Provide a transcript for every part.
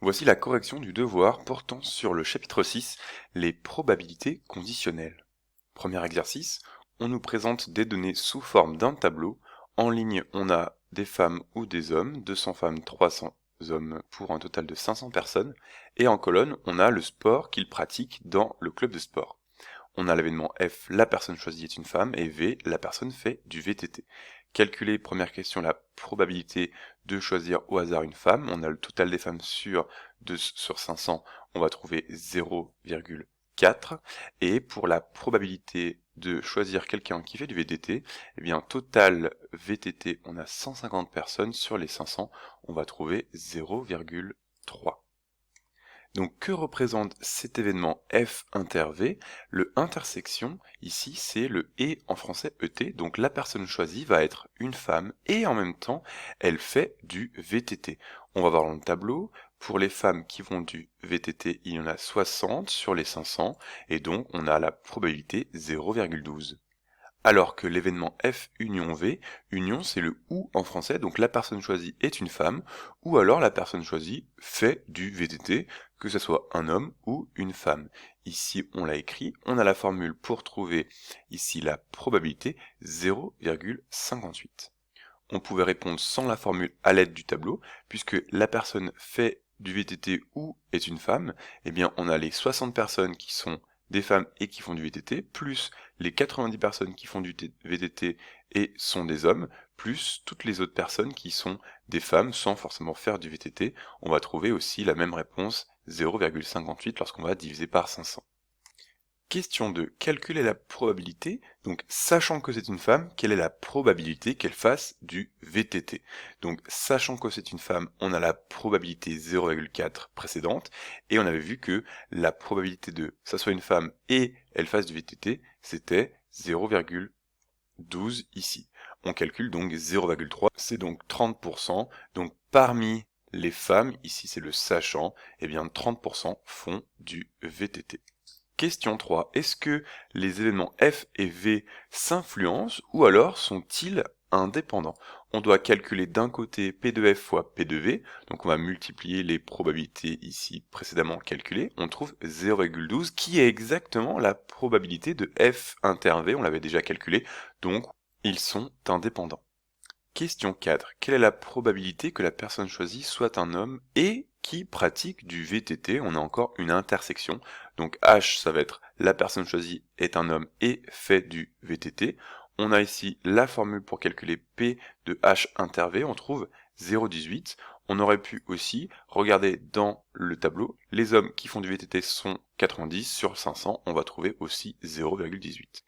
Voici la correction du devoir portant sur le chapitre 6, les probabilités conditionnelles. Premier exercice, on nous présente des données sous forme d'un tableau. En ligne, on a des femmes ou des hommes, 200 femmes, 300 hommes pour un total de 500 personnes. Et en colonne, on a le sport qu'ils pratiquent dans le club de sport. On a l'événement F, la personne choisie est une femme, et V, la personne fait du VTT. Calculer, première question, la probabilité de choisir au hasard une femme. On a le total des femmes sur 2 sur 500, on va trouver 0,4. Et pour la probabilité de choisir quelqu'un qui fait du VTT, eh bien, total VTT, on a 150 personnes sur les 500, on va trouver 0,3. Donc que représente cet événement F inter V? Le intersection, ici, c'est le et en français ET, donc la personne choisie va être une femme et en même temps, elle fait du VTT. On va voir dans le tableau, pour les femmes qui vont du VTT, il y en a 60 sur les 500, et donc on a la probabilité 0,12. Alors que l'événement F union V, union c'est le ou en français, donc la personne choisie est une femme, ou alors la personne choisie fait du VTT, que ce soit un homme ou une femme. Ici on l'a écrit, on a la formule pour trouver ici la probabilité 0,58. On pouvait répondre sans la formule à l'aide du tableau, puisque la personne fait du VTT ou est une femme, eh bien on a les 60 personnes qui sont des femmes et qui font du VTT, plus les 90 personnes qui font du VTT et sont des hommes, plus toutes les autres personnes qui sont des femmes sans forcément faire du VTT. On va trouver aussi la même réponse 0,58 lorsqu'on va diviser par 500. Question 2. Calculer la probabilité. Donc, sachant que c'est une femme, quelle est la probabilité qu'elle fasse du VTT? Donc, sachant que c'est une femme, on a la probabilité 0,4 précédente, et on avait vu que la probabilité de ça soit une femme et elle fasse du VTT, c'était 0,12 ici. On calcule donc 0,3, c'est donc 30%. Donc, parmi les femmes, ici c'est le sachant, et bien 30% font du VTT. Question 3. Est-ce que les événements F et V s'influencent ou alors sont-ils indépendants? On doit calculer d'un côté P de F fois P de V, donc on va multiplier les probabilités ici précédemment calculées, on trouve 0,12 qui est exactement la probabilité de F inter V, on l'avait déjà calculé, donc ils sont indépendants. Question 4. Quelle est la probabilité que la personne choisie soit un homme et qui pratique du VTT? On a encore une intersection. Donc H, ça va être la personne choisie est un homme et fait du VTT. On a ici la formule pour calculer P de H inter V. On trouve 0,18. On aurait pu aussi regarder dans le tableau. Les hommes qui font du VTT sont 90 sur 500. On va trouver aussi 0,18.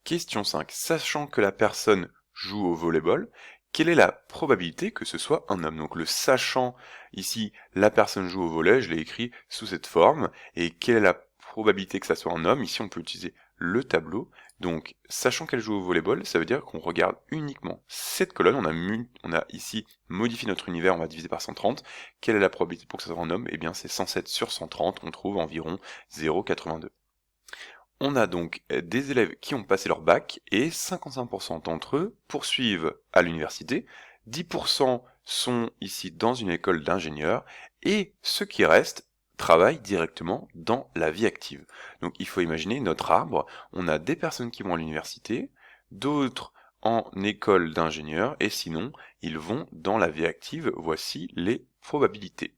Question 5. Sachant que la personne joue au volleyball, quelle est la probabilité que ce soit un homme? Donc le sachant, ici, la personne joue au volley, je l'ai écrit sous cette forme, et quelle est la probabilité que ça soit un homme? Ici, on peut utiliser le tableau. Donc, sachant qu'elle joue au volleyball, ça veut dire qu'on regarde uniquement cette colonne. On a ici modifié notre univers, on va diviser par 130. Quelle est la probabilité pour que ça soit un homme? Eh bien, c'est 107 sur 130, on trouve environ 0,82. On a donc des élèves qui ont passé leur bac et 55% d'entre eux poursuivent à l'université, 10% sont ici dans une école d'ingénieurs et ceux qui restent travaillent directement dans la vie active. Donc il faut imaginer notre arbre, on a des personnes qui vont à l'université, d'autres en école d'ingénieurs et sinon ils vont dans la vie active. Voici les probabilités.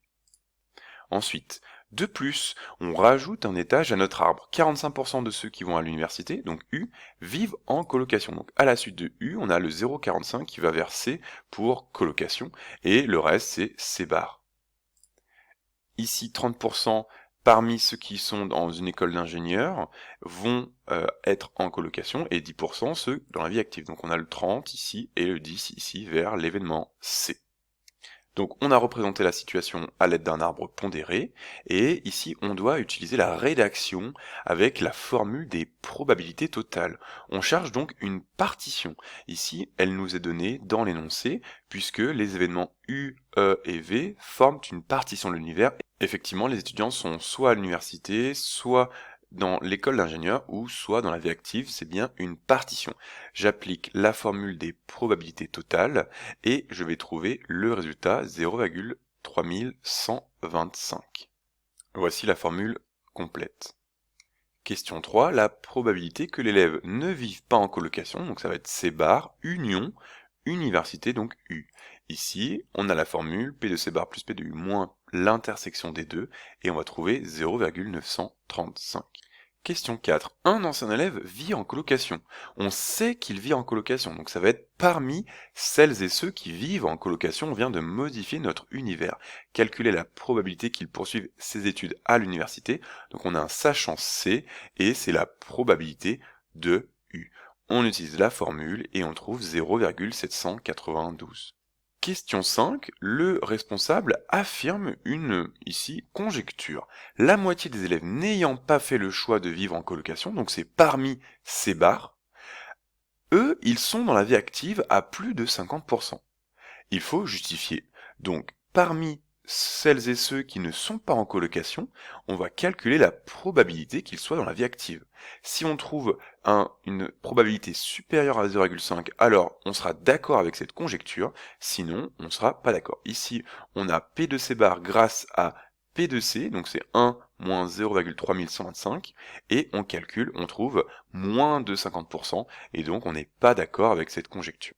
Ensuite, de plus, on rajoute un étage à notre arbre. 45% de ceux qui vont à l'université, donc U, vivent en colocation. Donc à la suite de U, on a le 0,45 qui va vers C pour colocation, et le reste c'est C bar. Ici, 30% parmi ceux qui sont dans une école d'ingénieurs vont être en colocation, et 10% ceux dans la vie active. Donc on a le 30 ici, et le 10 ici vers l'événement C. Donc on a représenté la situation à l'aide d'un arbre pondéré, et ici on doit utiliser la rédaction avec la formule des probabilités totales. On cherche donc une partition. Ici, elle nous est donnée dans l'énoncé, puisque les événements U, E et V forment une partition de l'univers. Effectivement, les étudiants sont soit à l'université, soit dans l'école d'ingénieur ou soit dans la vie active, c'est bien une partition. J'applique la formule des probabilités totales et je vais trouver le résultat 0,32. 3125. Voici la formule complète. Question 3, la probabilité que l'élève ne vive pas en colocation, donc ça va être C bar, union, université, donc U. Ici, on a la formule P de C bar plus P de U moins l'intersection des deux, et on va trouver 0,935. Question 4. Un ancien élève vit en colocation. On sait qu'il vit en colocation, donc ça va être parmi celles et ceux qui vivent en colocation. On vient de modifier notre univers. Calculer la probabilité qu'il poursuive ses études à l'université. Donc on a un sachant C, et c'est la probabilité de U. On utilise la formule et on trouve 0,792. Question 5, le responsable affirme une, ici, conjecture. La moitié des élèves n'ayant pas fait le choix de vivre en colocation, donc c'est parmi ces barres, eux, ils sont dans la vie active à plus de 50%. Il faut justifier. Donc, parmi celles et ceux qui ne sont pas en colocation, on va calculer la probabilité qu'ils soient dans la vie active. Si on trouve une probabilité supérieure à 0,5, alors on sera d'accord avec cette conjecture, sinon on ne sera pas d'accord. Ici, on a P de C bar grâce à P de C, donc c'est 1 moins 0,3125, et on calcule, on trouve moins de 50%, et donc on n'est pas d'accord avec cette conjecture.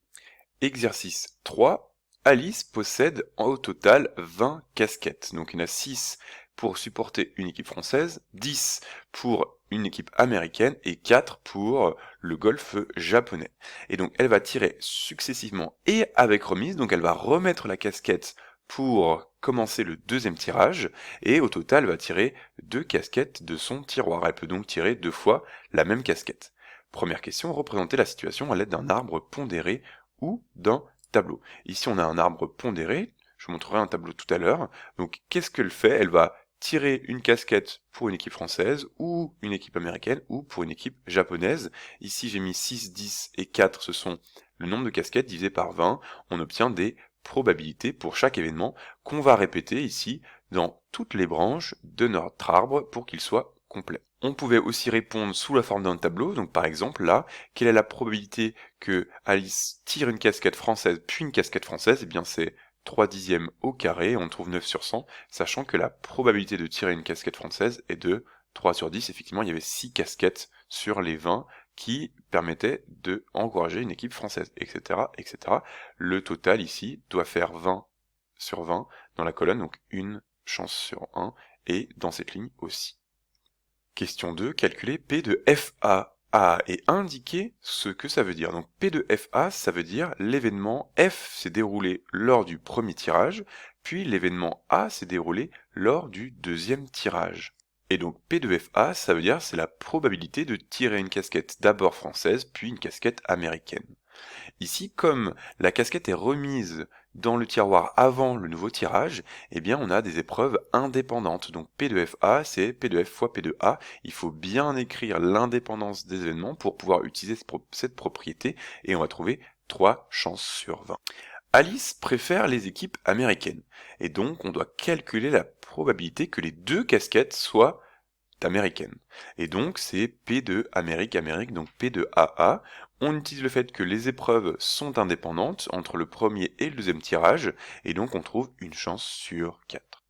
Exercice 3. Alice possède au total 20 casquettes. Donc il y en a 6 pour supporter une équipe française, 10 pour une équipe américaine et 4 pour le golf japonais. Et donc elle va tirer successivement et avec remise, donc elle va remettre la casquette pour commencer le deuxième tirage, et au total elle va tirer 2 casquettes de son tiroir. Elle peut donc tirer 2 fois la même casquette. Première question, représenter la situation à l'aide d'un arbre pondéré ou d'un tableau. Ici, on a un arbre pondéré, je vous montrerai un tableau tout à l'heure. Donc, qu'est-ce qu'elle fait? Elle va tirer une casquette pour une équipe française, ou une équipe américaine, ou pour une équipe japonaise. Ici, j'ai mis 6, 10 et 4, ce sont le nombre de casquettes divisé par 20. On obtient des probabilités pour chaque événement qu'on va répéter ici dans toutes les branches de notre arbre pour qu'il soit complet. On pouvait aussi répondre sous la forme d'un tableau, donc par exemple là, quelle est la probabilité que Alice tire une casquette française puis une casquette française? Eh bien c'est 3 dixièmes au carré, on trouve 9 sur 100, sachant que la probabilité de tirer une casquette française est de 3 sur 10. Effectivement, il y avait 6 casquettes sur les 20 qui permettaient de encourager une équipe française, etc., etc. Le total ici doit faire 20 sur 20 dans la colonne, donc une chance sur 1, et dans cette ligne aussi. Question 2, calculer P de FA. Et indiquer ce que ça veut dire. Donc P de FA, ça veut dire l'événement F s'est déroulé lors du premier tirage, puis l'événement A s'est déroulé lors du deuxième tirage. Et donc P de FA, ça veut dire c'est la probabilité de tirer une casquette d'abord française, puis une casquette américaine. Ici, comme la casquette est remise dans le tiroir avant le nouveau tirage, eh bien on a des épreuves indépendantes. Donc P de FA, c'est P de F fois P de A. Il faut bien écrire l'indépendance des événements pour pouvoir utiliser cette propriété, et on va trouver 3 chances sur 20. Alice préfère les équipes américaines, et donc on doit calculer la probabilité que les deux casquettes soient américaines. Et donc c'est P de Amérique, donc P de AA. On utilise le fait que les épreuves sont indépendantes entre le premier et le deuxième tirage, et donc on trouve une chance sur 4.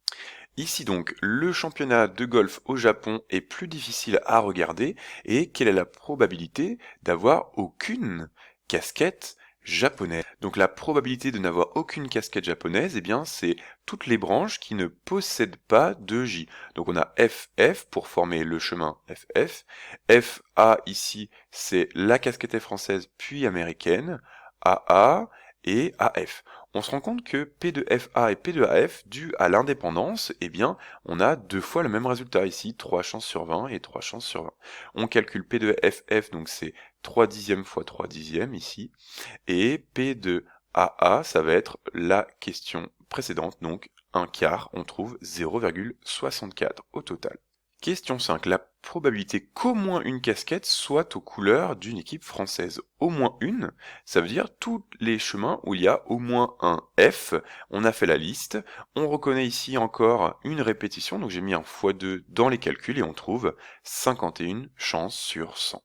Ici donc, le championnat de golf au Japon est plus difficile à regarder, et quelle est la probabilité d'avoir aucune casquette japonaise? Donc la probabilité de n'avoir aucune casquette japonaise, eh bien c'est toutes les branches qui ne possèdent pas de J. Donc on a FF pour former le chemin FF, FA ici c'est la casquette française puis américaine, AA et AF. On se rend compte que P de FA et P de AF, dû à l'indépendance, eh bien, on a 2 fois le même résultat ici, 3 chances sur 20 et 3 chances sur 20. On calcule P de FF, donc c'est 3 dixièmes fois 3 dixièmes ici, et P de AA, ça va être la question précédente, donc un quart, on trouve 0,64 au total. Question 5. La probabilité qu'au moins une casquette soit aux couleurs d'une équipe française. Au moins une, ça veut dire tous les chemins où il y a au moins un F. On a fait la liste. On reconnaît ici encore une répétition, donc j'ai mis un x2 dans les calculs et on trouve 51 chances sur 100.